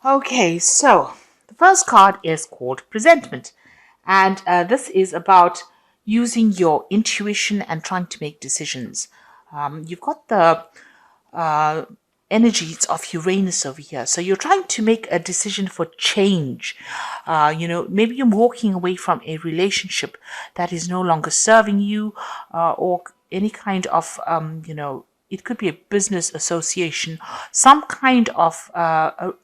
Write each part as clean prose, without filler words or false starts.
Okay, so the first card is called presentment, and this is about using your intuition and trying to make decisions. You've got the uh, energies of Uranus over here. So you're trying to make a decision for change. Maybe you're walking away from a relationship that is no longer serving you, or any kind of, it could be a business association, some kind of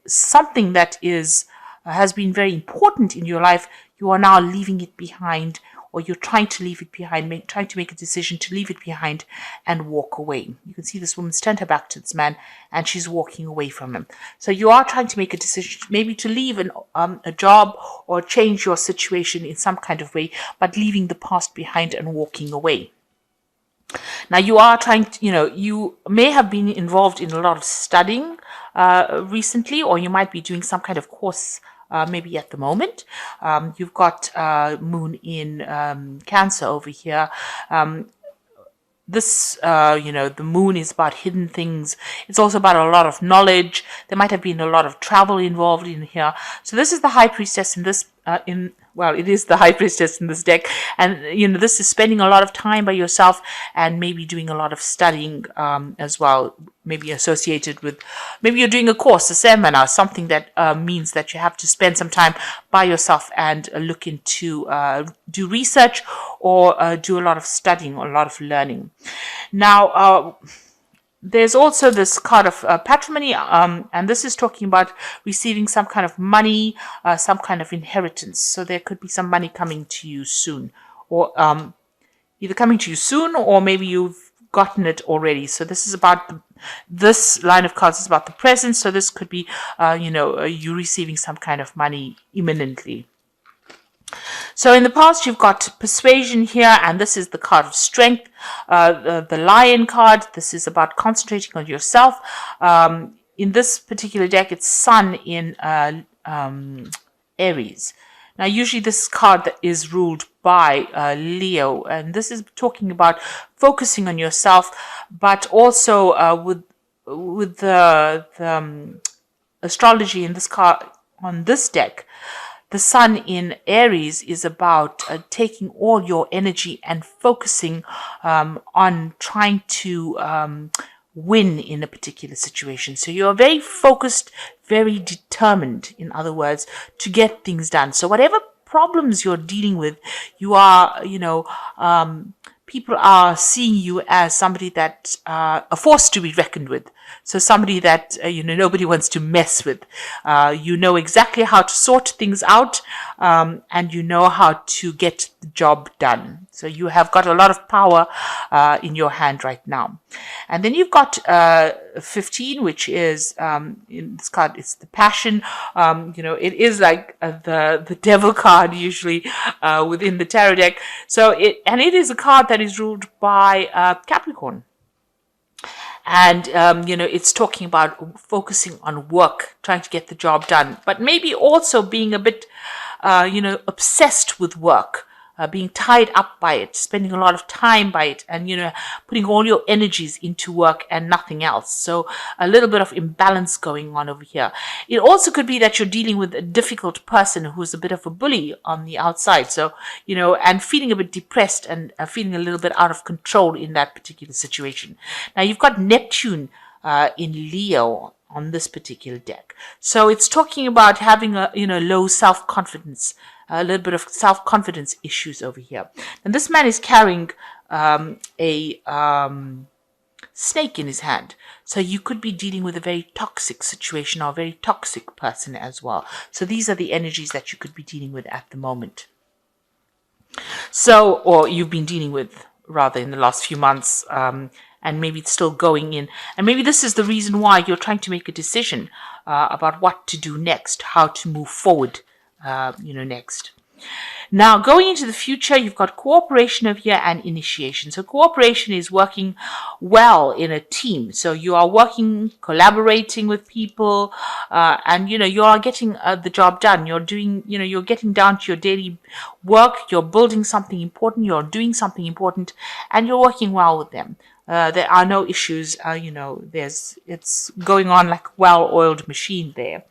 something that is has been very important in your life. You are now leaving it behind, or you're trying to leave it behind, trying to make a decision to leave it behind and walk away. You can see this woman's turned her back to this man and she's walking away from him. So you are trying to make a decision, maybe to leave a job or change your situation in some kind of way, but leaving the past behind and walking away. Now you are trying to, you may have been involved in a lot of studying recently, or you might be doing some kind of course maybe at the moment. You've got Moon in Cancer over here. The moon is about hidden things. It's also about a lot of knowledge. There might have been a lot of travel involved in here. So this is the High Priestess in this, it is the High Priestess in this deck. And, this is spending a lot of time by yourself and maybe doing a lot of studying as well. Maybe associated with, maybe you're doing a course, a seminar, something that means that you have to spend some time by yourself and look into, do research or do a lot of studying or a lot of learning. Now, there's also this card of patrimony, and this is talking about receiving some kind of money, some kind of inheritance. So there could be some money coming to you soon, or either coming to you soon, or maybe you've gotten it already. So this is about this line of cards is about the present. So this could be, you receiving some kind of money imminently. So in the past, you've got persuasion here, and this is the card of strength, the lion card. This is about concentrating on yourself. In this particular deck, it's Sun in Aries. Now, usually this card is ruled by Leo, and this is talking about focusing on yourself, but also with the astrology in this card on this deck. The Sun in Aries is about taking all your energy and focusing on trying to win in a particular situation. So you're very focused, very determined, in other words, to get things done. So whatever problems you're dealing with, you are, people are seeing you as somebody that a force to be reckoned with. So somebody that, nobody wants to mess with. You know exactly how to sort things out, and you know how to get the job done. So you have got a lot of power in your hand right now. And then you've got 15, which is, in this card, it's the passion. It is like the devil card usually within the tarot deck. So it is a card that is ruled by Capricorn. And, it's talking about focusing on work, trying to get the job done, but maybe also being a bit, obsessed with work, being tied up by it, spending a lot of time by it, and, putting all your energies into work and nothing else. So a little bit of imbalance going on over here. It also could be that you're dealing with a difficult person who's a bit of a bully on the outside. So, and feeling a bit depressed and feeling a little bit out of control in that particular situation. Now you've got Neptune in Leo on this particular deck. So it's talking about having a, low self-confidence, a little bit of self-confidence issues over here. And this man is carrying a snake in his hand. So you could be dealing with a very toxic situation or a very toxic person as well. So these are the energies that you could be dealing with at the moment. So, or you've been dealing with rather in the last few months, and maybe it's still going in. And maybe this is the reason why you're trying to make a decision about what to do next, how to move forward, next. Now, going into the future, you've got cooperation over here and initiation. So cooperation is working well in a team. So you are working, collaborating with people, and, you are getting the job done. You're doing, you're getting down to your daily work. You're building something important. You're doing something important, and you're working well with them. There are no issues, it's going on like a well-oiled machine there.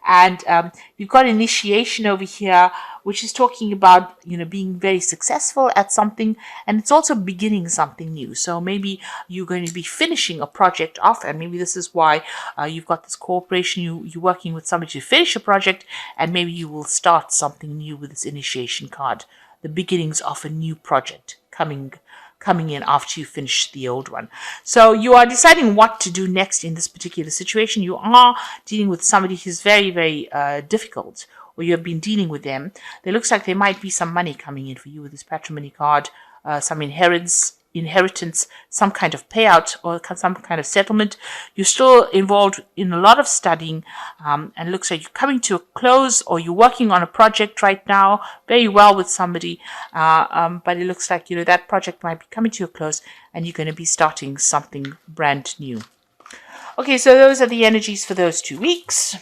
And you've got initiation over here, which is talking about, being very successful at something, and it's also beginning something new. So maybe you're going to be finishing a project off, and maybe this is why you've got this cooperation. You're working with somebody to finish a project, and maybe you will start something new with this initiation card, the beginnings of a new project coming in after you finish the old one. So you are deciding what to do next in this particular situation. You are dealing with somebody who's very, very difficult, or you have been dealing with them. It looks like there might be some money coming in for you with this patrimony card, some inheritance, some kind of payout or some kind of settlement. You're still involved in a lot of studying, and it looks like you're coming to a close, or you're working on a project right now very well with somebody, but it looks like that project might be coming to a close, and you're going to be starting something brand new. Okay, so those are the energies for those 2 weeks.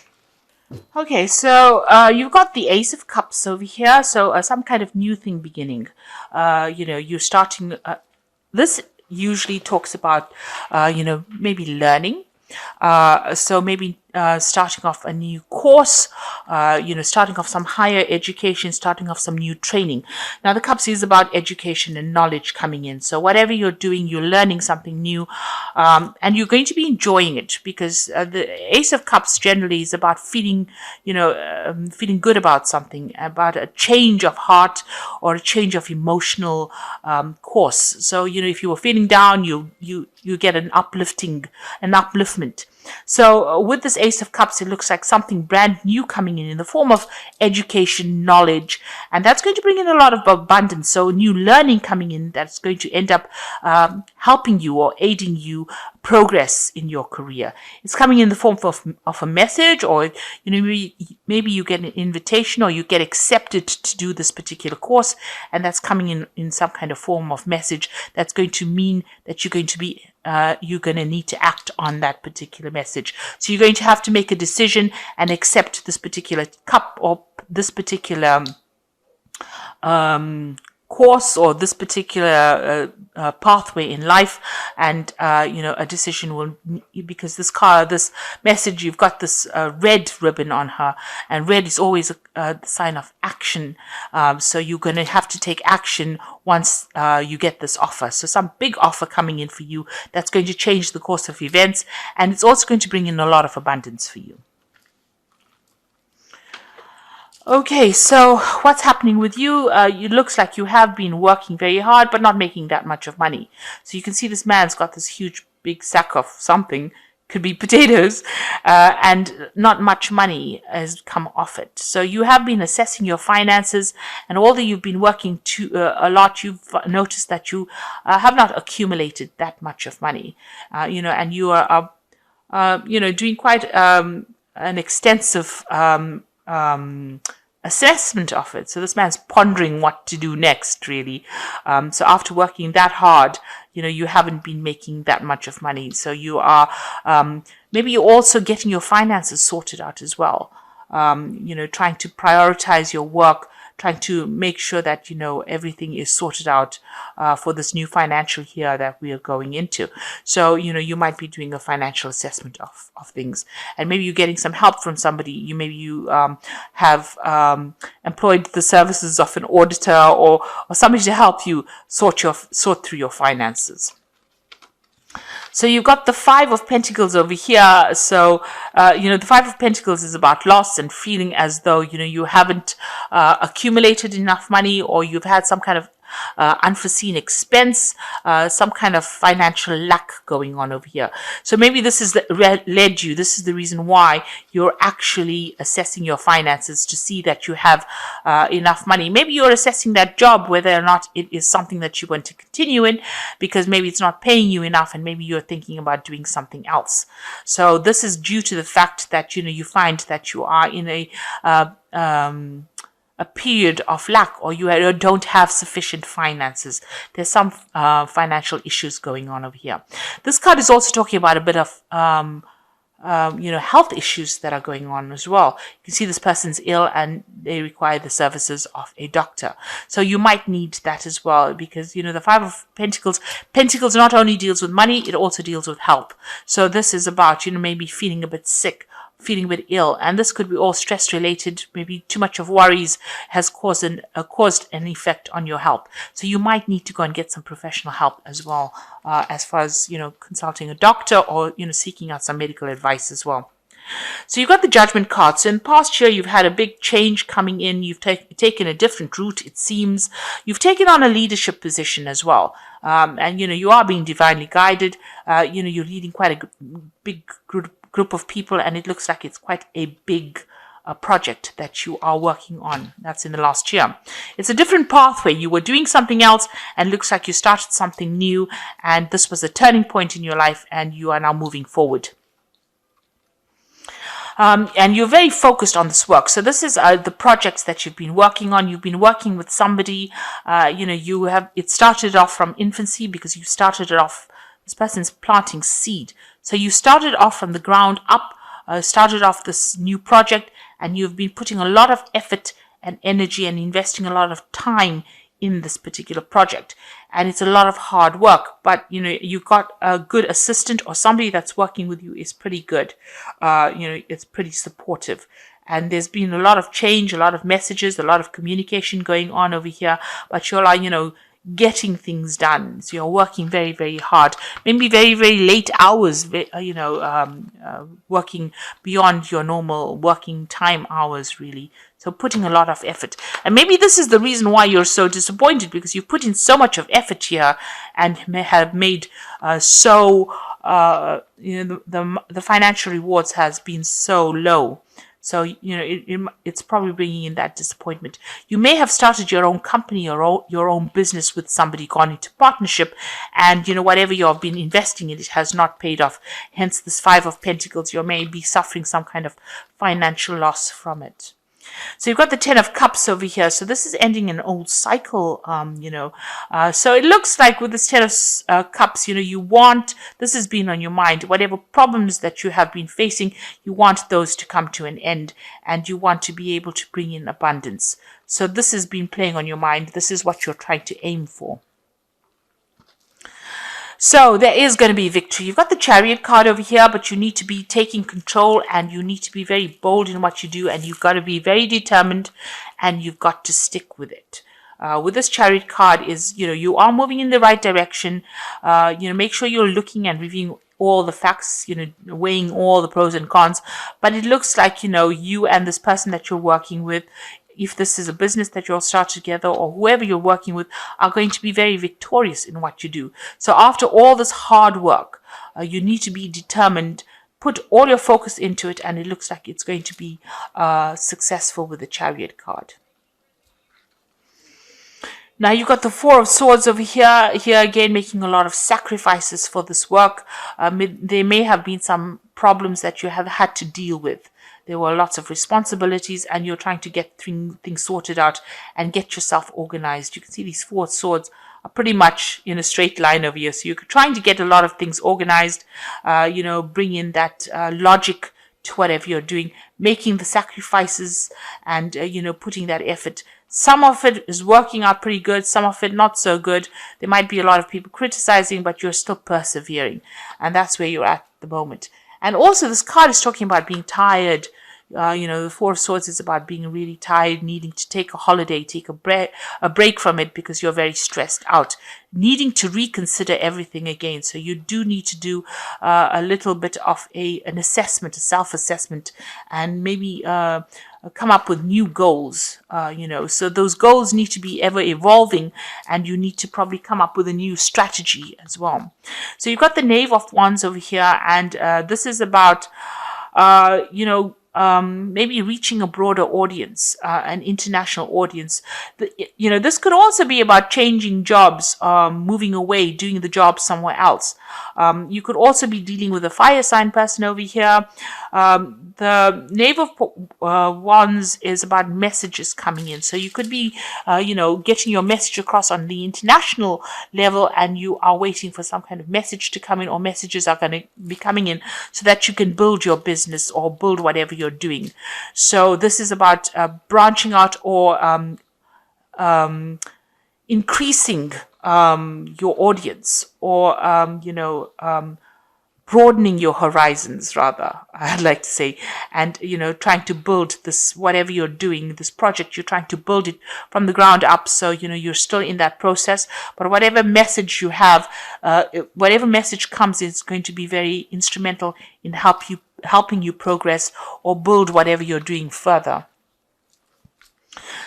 Okay, so you've got the Ace of Cups over here, so some kind of new thing beginning. You're starting. This usually talks about, maybe learning. So maybe starting off a new course, starting off some higher education, starting off some new training. Now, the Cups is about education and knowledge coming in. So whatever you're doing, you're learning something new, and you're going to be enjoying it, because the Ace of Cups generally is about feeling good about something, about a change of heart or a change of emotional course. So, if you were feeling down, you get an upliftment. So with this Ace of Cups, it looks like something brand new coming in the form of education, knowledge, and that's going to bring in a lot of abundance. So new learning coming in that's going to end up helping you or aiding you progress in your career. It's coming in the form of a message, or maybe you get an invitation, or you get accepted to do this particular course, and that's coming in some kind of form of message that's going to mean that you're going to need to act on that particular message. So you're going to have to make a decision and accept this particular cup, or this particular course, or this particular pathway in life, and a decision will, because this message, you've got this red ribbon on her, and red is always a sign of action. So you're going to have to take action once you get this offer. So some big offer coming in for you that's going to change the course of events, and it's also going to bring in a lot of abundance for you. Okay, so what's happening with you? It looks like you have been working very hard, but not making that much of money. So you can see this man's got this huge, big sack of something, could be potatoes, and not much money has come off it. So you have been assessing your finances, and although you've been working a lot, you've noticed that you have not accumulated that much of money, and you are, doing quite an extensive assessment of it. So this man's pondering what to do next, really. So after working that hard, you haven't been making that much of money. So you are, maybe you're also getting your finances sorted out as well. Trying to prioritize your work, trying to make sure that, everything is sorted out for this new financial year that we are going into. So, you might be doing a financial assessment of things, and maybe you're getting some help from somebody. You have employed the services of an auditor or somebody to help you sort through your finances. So you've got the Five of Pentacles over here. So, the Five of Pentacles is about loss and feeling as though, you haven't accumulated enough money, or you've had some kind of unforeseen expense, some kind of financial lack going on over here. So maybe this is this is the reason why you're actually assessing your finances to see that you have enough money. Maybe you're assessing that job, whether or not it is something that you want to continue in, because maybe it's not paying you enough, and maybe you're thinking about doing something else. So this is due to the fact that, you find that you are in a period of lack, or you don't have sufficient finances. There's some financial issues going on over here. This card is also talking about a bit of health issues that are going on as well. You can see this person's ill and they require the services of a doctor. So you might need that as well, because, the Five of Pentacles not only deals with money, it also deals with health. So this is about, maybe feeling a bit sick feeling a bit ill, and this could be all stress related. Maybe too much of worries has caused an effect on your health. So you might need to go and get some professional help as well, as far as consulting a doctor or seeking out some medical advice as well. So you've got the Judgment card. So in the past year, you've had a big change coming in. You've taken a different route, it seems. You've taken on a leadership position as well. And you are being divinely guided. You're leading quite a big group of people, and it looks like it's quite a big project that you are working on. That's in the last year. It's a different pathway. You were doing something else, and looks like you started something new, and this was a turning point in your life, and you are now moving forward. And you're very focused on this work. So this is the projects that you've been working on. You've been working with somebody. It started off from infancy, because you started it off. This person's planting seed. So you started off from the ground up. Started off this new project, and you've been putting a lot of effort and energy and investing a lot of time in this particular project, and it's a lot of hard work, but you've got a good assistant or somebody that's working with you is pretty good. It's pretty supportive, and there's been a lot of change, a lot of messages, a lot of communication going on over here, but you're like getting things done. So you're working very, very hard, maybe very, very late hours, working beyond your normal working time hours, really. So putting a lot of effort. And maybe this is the reason why you're so disappointed, because you've put in so much of effort here and have made the financial rewards has been so low. So, it's probably bringing in that disappointment. You may have started your own company or your own business with somebody, gone into partnership, and, whatever you've been investing in, it has not paid off. Hence this Five of Pentacles. You may be suffering some kind of financial loss from it. So you've got the Ten of Cups over here. So this is ending an old cycle, so it looks like with this Ten of Cups, this has been on your mind. Whatever problems that you have been facing, you want those to come to an end, and you want to be able to bring in abundance. So this has been playing on your mind. This is what you're trying to aim for. So there is going to be victory. You've got the Chariot card over here, but you need to be taking control, and you need to be very bold in what you do, and you've got to be very determined, and you've got to stick with it. With this Chariot card is, you are moving in the right direction. Make sure you're looking and reviewing all the facts, weighing all the pros and cons. But it looks like, you and this person that you're working with, if this is a business that you'll start together, or whoever you're working with, are going to be very victorious in what you do. So after all this hard work, you need to be determined, put all your focus into it, and it looks like it's going to be successful with the Chariot card. Now you've got the Four of Swords over here. Here again, making a lot of sacrifices for this work. There may have been some problems that you have had to deal with. There were lots of responsibilities, and you're trying to get things sorted out and get yourself organized. You can see these Four Swords are pretty much in a straight line over here. So you're trying to get a lot of things organized, bring in that logic to whatever you're doing, making the sacrifices and, putting that effort. Some of it is working out pretty good, some of it not so good. There might be a lot of people criticizing, but you're still persevering. And that's where you're at the moment. And also this card is talking about being tired. The Four of Swords is about being really tired, needing to take a holiday, take a break from it because you're very stressed out, needing to reconsider everything again. So you do need to do a little bit of an assessment, a self-assessment, and maybe come up with new goals. So those goals need to be ever evolving, and you need to probably come up with a new strategy as well. So you've got the Knave of Wands over here, and this is about maybe reaching a broader audience, an international audience. This could also be about changing jobs, moving away, doing the job somewhere else. You could also be dealing with a fire sign person over here. The Knave of Wands is about messages coming in. So you could be, getting your message across on the international level, and you are waiting for some kind of message to come in, or messages are going to be coming in so that you can build your business or build whatever you're doing. So this is about branching out or increasing your audience, or broadening your horizons, rather, I'd like to say, and trying to build this, whatever you're doing, this project, you're trying to build it from the ground up. So you're still in that process, but whatever message you have, whatever message comes, is going to be very instrumental in helping you progress or build whatever you're doing further.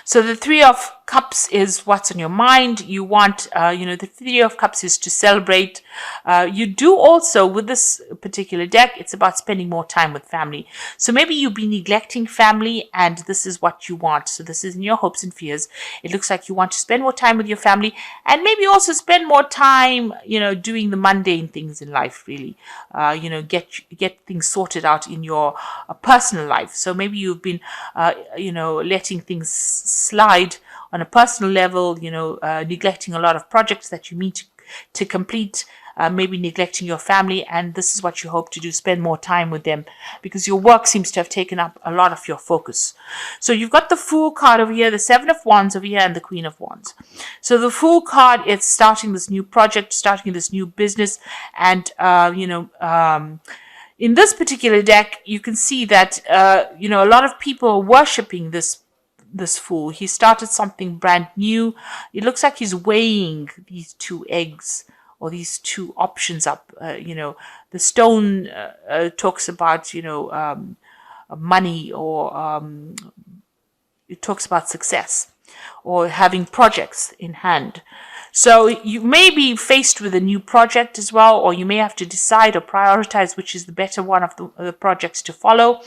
So the Three of Cups is what's on your mind. You want, the Three of Cups is to celebrate. You do also, with this particular deck, it's about spending more time with family. So maybe you've been neglecting family, and this is what you want. So this is in your hopes and fears. It looks like you want to spend more time with your family, and maybe also spend more time, doing the mundane things in life, really. Get things sorted out in your personal life. So maybe you've been, letting things slide on a personal level, neglecting a lot of projects that you need to complete, maybe neglecting your family, and this is what you hope to do, spend more time with them, because your work seems to have taken up a lot of your focus. So you've got the Fool card over here, the Seven of Wands over here, and the Queen of Wands. So the Fool card, it's starting this new project, starting this new business, and in this particular deck, you can see that a lot of people are worshipping this Fool. He started something brand new. It looks like he's weighing these two eggs or these two options up. The stone talks about money, or it talks about success or having projects in hand. So you may be faced with a new project as well, or you may have to decide or prioritize which is the better one of the projects to follow.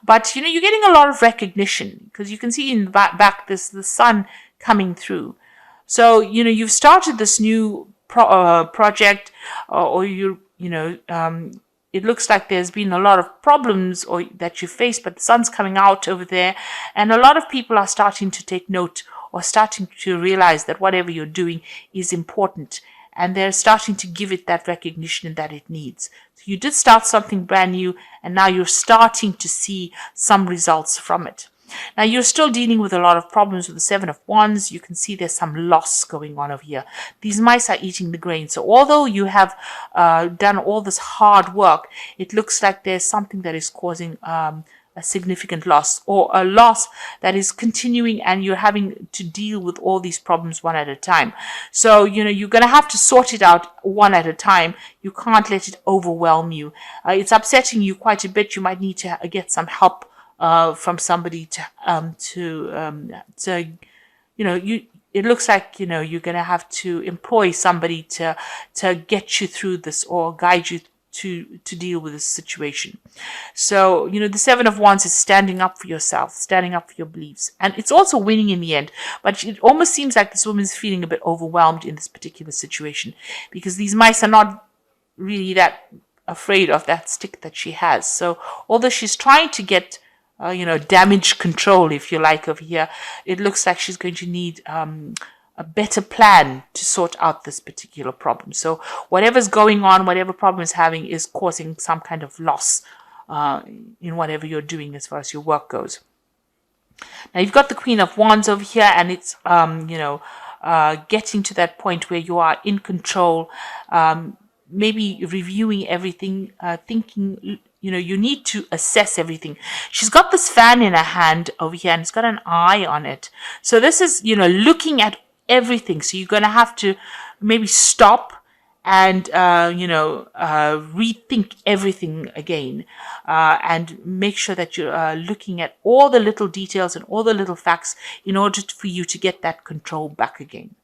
But, you're getting a lot of recognition, because you can see in the back this the sun coming through. So, you've started this new project, it looks like there's been a lot of problems or that you faced, but the sun's coming out over there, and a lot of people are starting to take note or starting to realize that whatever you're doing is important, and they're starting to give it that recognition that it needs. So you did start something brand new, and now you're starting to see some results from it. Now, you're still dealing with a lot of problems with the Seven of Wands. You can see there's some loss going on over here. These mice are eating the grain. So although you have done all this hard work, it looks like there's something that is causing a significant loss, or a loss that is continuing, and you're having to deal with all these problems one at a time. So, you're going to have to sort it out one at a time. You can't let it overwhelm you. It's upsetting you quite a bit. You might need to get some help from somebody it looks like, you're going to have to employ somebody to get you through this, or guide you to deal with this situation. So, the Seven of Wands is standing up for yourself, standing up for your beliefs. And it's also winning in the end. But it almost seems like this woman is feeling a bit overwhelmed in this particular situation, because these mice are not really that afraid of that stick that she has. So, although she's trying to get damage control, if you like, over here, it looks like she's going to need a better plan to sort out this particular problem. So whatever's going on, whatever problem is having, is causing some kind of loss in whatever you're doing as far as your work goes. Now, you've got the Queen of Wands over here, and it's getting to that point where you are in control, maybe reviewing everything, thinking, you need to assess everything. She's got this fan in her hand over here, and it's got an eye on it. So this is, looking at everything. So you're going to have to maybe stop and, rethink everything again, and make sure that you're looking at all the little details and all the little facts in order for you to get that control back again.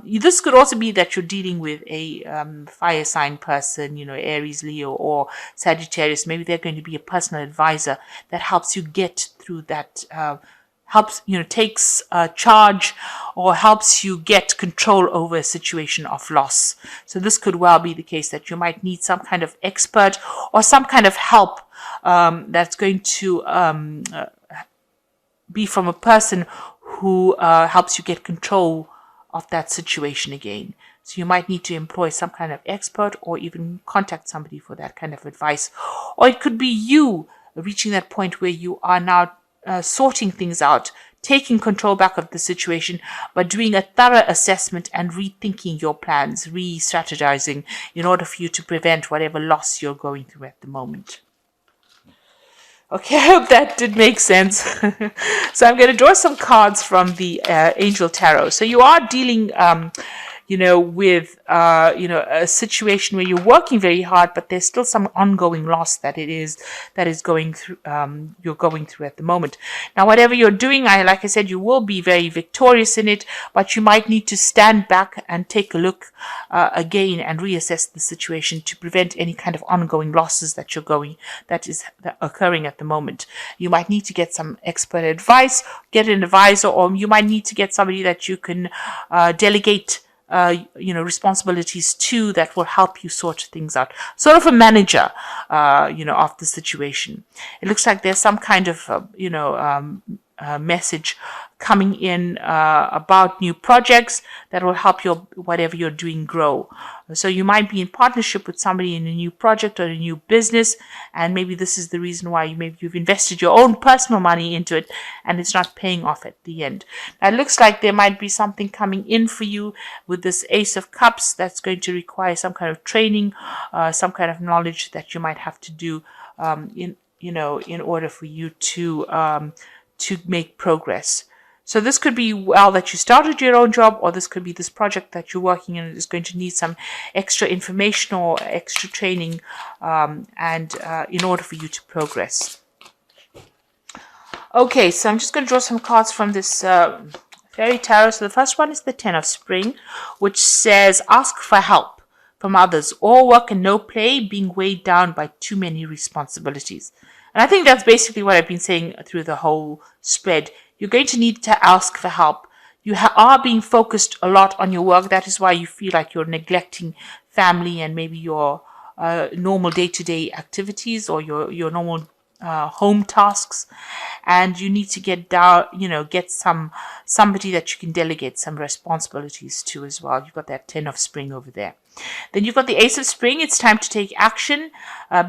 This could also be that you're dealing with a fire sign person, Aries, Leo, or Sagittarius. Maybe they're going to be a personal advisor that helps you get through that, takes charge, or helps you get control over a situation of loss. So this could well be the case that you might need some kind of expert or some kind of help that's going to be from a person who helps you get control of that situation again. So you might need to employ some kind of expert, or even contact somebody for that kind of advice. Or it could be you reaching that point where you are now sorting things out, taking control back of the situation, but doing a thorough assessment and rethinking your plans, re-strategizing in order for you to prevent whatever loss you're going through at the moment. Okay, I hope that did make sense. So I'm going to draw some cards from the Angel Tarot. So you are dealing with a situation where you're working very hard, but there's still some ongoing loss that is going through, you're going through at the moment. Now, whatever you're doing, like I said, you will be very victorious in it, but you might need to stand back and take a look again and reassess the situation to prevent any kind of ongoing losses that is occurring at the moment. You might need to get some expert advice, get an advisor, or you might need to get somebody that you can delegate responsibilities to, that will help you sort things out. Sort of a manager, of the situation. It looks like there's some kind of, message coming in about new projects that will help whatever you're doing grow. So you might be in partnership with somebody in a new project or a new business, and maybe this is the reason why you've invested your own personal money into it and it's not paying off at the end. Now, it looks like there might be something coming in for you with this Ace of Cups that's going to require some kind of training, some kind of knowledge that you might have to do in order for you to make progress. So this could be that you started your own job, or this could be this project that you're working in is going to need some extra information or extra training in order for you to progress. Okay, so I'm just going to draw some cards from this Fairy Tarot. So the first one is the Ten of Spring, which says, ask for help from others. All work and no play, being weighed down by too many responsibilities. And I think that's basically what I've been saying through the whole spread. You're going to need to ask for help. You are being focused a lot on your work. That is why you feel like you're neglecting family and maybe your normal day-to-day activities or your normal home tasks. And you need to get somebody that you can delegate some responsibilities to as well. You've got that Ten of Spring over there. Then you've got the Ace of Spring. It's time to take action.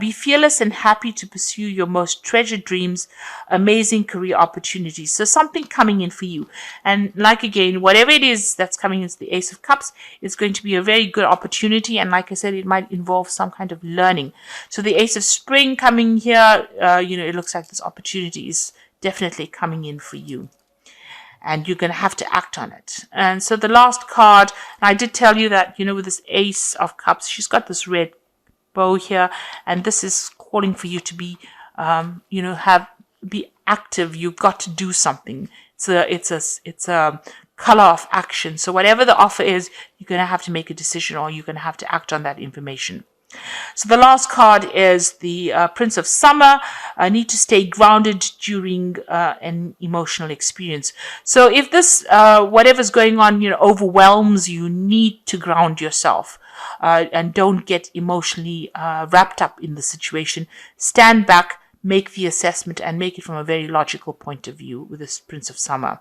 Be fearless and happy to pursue your most treasured dreams, amazing career opportunities. So something coming in for you. And like again, whatever it is that's coming into the Ace of Cups, it's going to be a very good opportunity. And like I said, it might involve some kind of learning. So the Ace of Spring coming here, it looks like this opportunity is definitely coming in for you. And you're going to have to act on it. And so the last card, and I did tell you that, with this Ace of Cups, she's got this red bow here, and this is calling for you to be, be active. You've got to do something. It's a color of action. So whatever the offer is, you're going to have to make a decision, or you're going to have to act on that information. So the last card is the Prince of Summer. Need to stay grounded during an emotional experience. So if this, whatever's going on, overwhelms you, need to ground yourself and don't get emotionally wrapped up in the situation. Stand back, make the assessment, and make it from a very logical point of view with this Prince of Summer.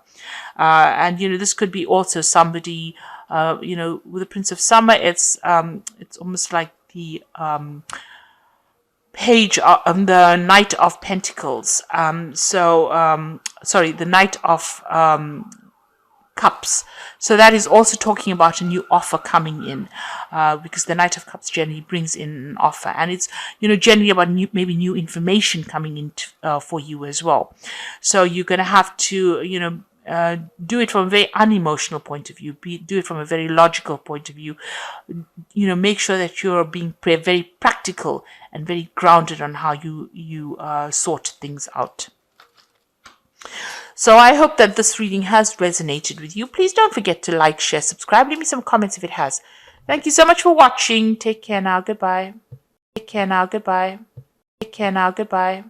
And this could be also somebody, with the Prince of Summer, it's almost like the page of the Knight of Pentacles. The Knight of Cups. So that is also talking about a new offer coming in, because the Knight of Cups generally brings in an offer, and it's generally about new information coming in for you as well. So you're going to have to do it from a very unemotional point of view. Do it from a very logical point of view. Make sure that you're being very practical and very grounded on how you sort things out. So I hope that this reading has resonated with you. Please don't forget to like, share, subscribe. Leave me some comments if it has. Thank you so much for watching. Take care now. Goodbye. Take care now. Goodbye. Take care now. Goodbye.